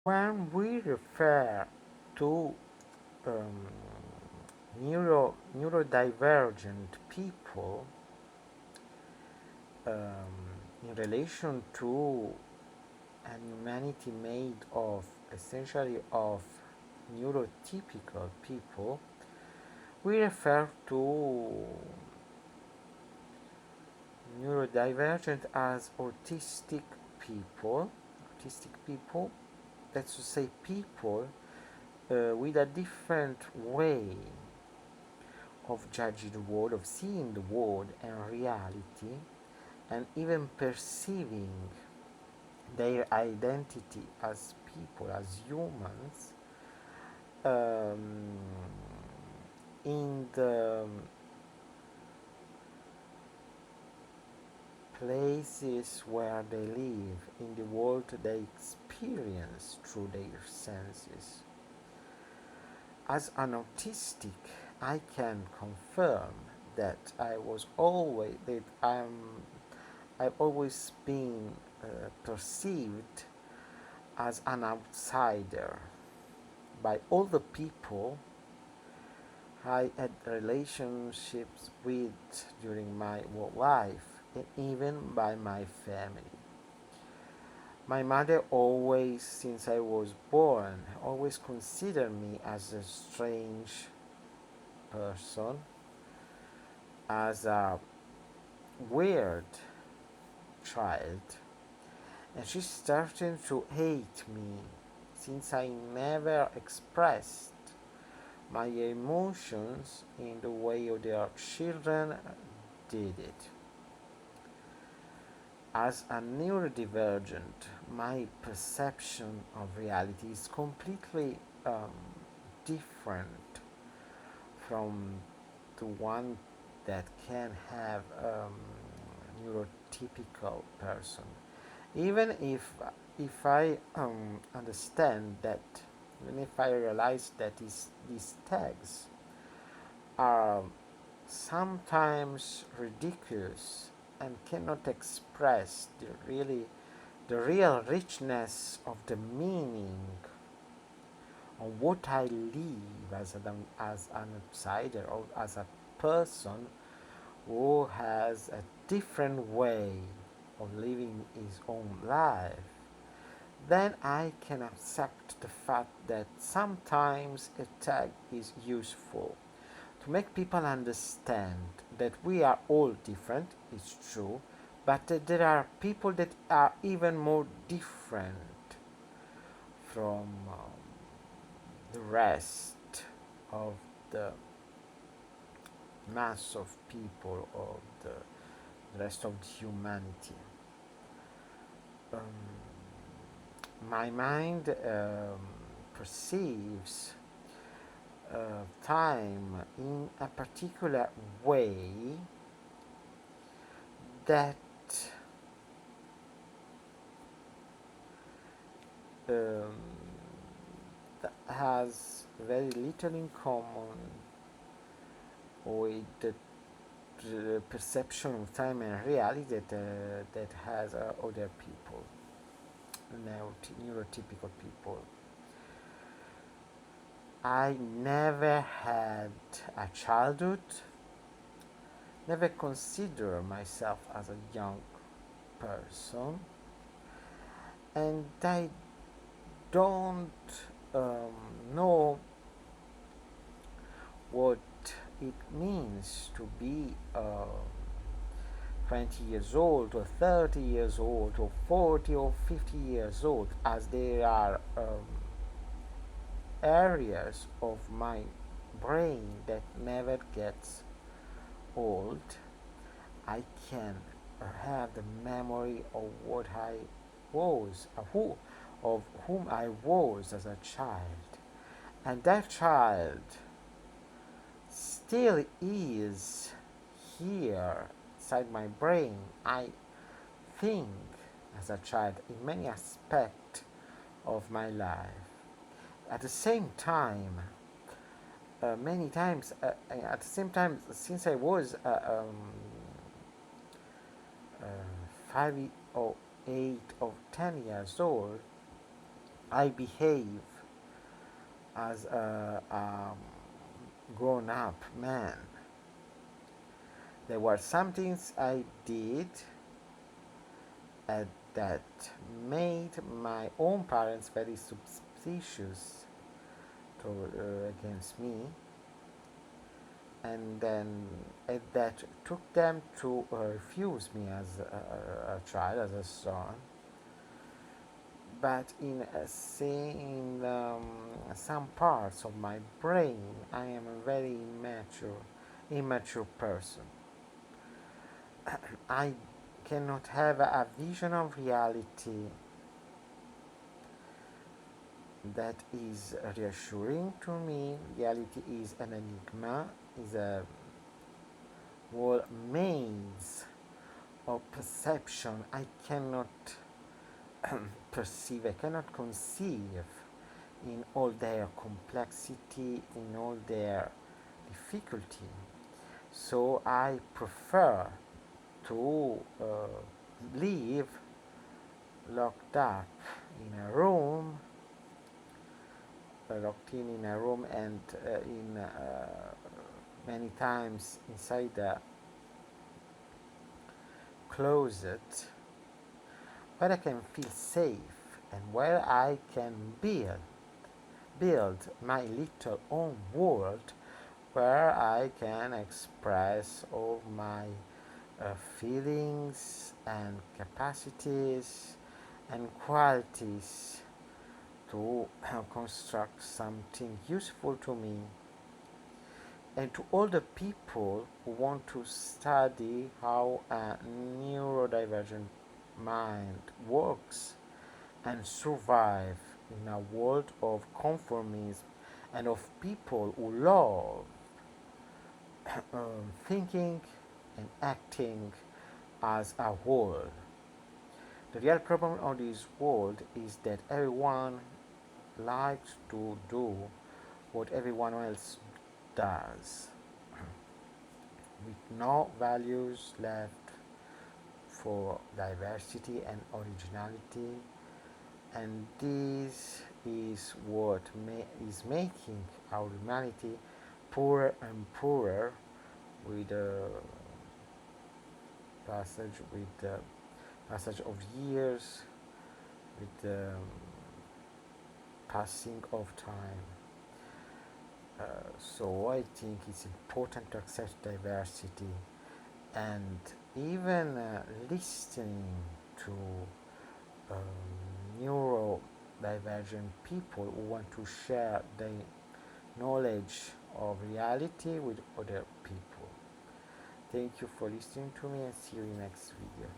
When we refer to um, neurodivergent people in relation to an humanity made of essentially of neurotypical people, we refer to neurodivergent as autistic people, that's to say people with a different way of judging the world, of seeing the world and reality, and even perceiving their identity as people, as humans, um, in the places where they live, in the world they experience through their senses. As an autistic, I can confirm that I've always been perceived as an outsider by all the people I had relationships with during my life, and even by my family. My mother always, since I was born, always considered me as a strange person, as a weird child, and she started to hate me since I never expressed my emotions in the way other children did it. As a neurodivergent, my perception of reality is completely different from the one that can have neurotypical person. Even if I understand that, even if I realize that these tags are sometimes ridiculous and cannot express the real richness of the meaning of what I live as an outsider or as a person who has a different way of living his own life, then I can accept the fact that sometimes a tag is useful to make people understand that we are all different, it's true, but there are people that are even more different from the rest of the mass of people, of the rest of humanity. Um, my mind perceives time in a particular way that um, that has very little in common with the perception of time and reality that has other people, neurotypical people. I never had a childhood, never consider myself as a young person, and I don't um, know what it means to be 20 years old or 30 years old or 40 or 50 years old, as there are areas of my brain that never gets old. I can have the memory of what I was, of whom I was as a child, and that child still is here inside my brain. I think as a child in many aspects of my life. At the same time, many times, at the same time, since I was 5 or 8 or 10 years old, I behave as a grown up man. There were some things I did that made my own parents very suspicious against me, and then that took them to refuse me as a child, as a son. But in some parts of my brain, I am a very immature person. I cannot have a vision of reality that is reassuring to me. Reality is an enigma, is a whole maze of perception I cannot perceive, I cannot conceive in all their complexity, in all their difficulty. So I prefer to live locked up in a room, locked in a room, and in many times inside a closet, where I can feel safe and where I can build my little own world, where I can express all my feelings and capacities and qualities to construct something useful to me and to all the people who want to study how a neurodivergent mind works and survive in a world of conformism and of people who love thinking and acting as a whole. The real problem of this world is that everyone likes to do what everyone else does, with no values left for diversity and originality, and this is what is making our humanity poorer and poorer with the passage of years, with the passing of time. So I think it's important to accept diversity, and even listening to neurodivergent people who want to share their knowledge of reality with other people. Thank you for listening to me, and see you in the next video.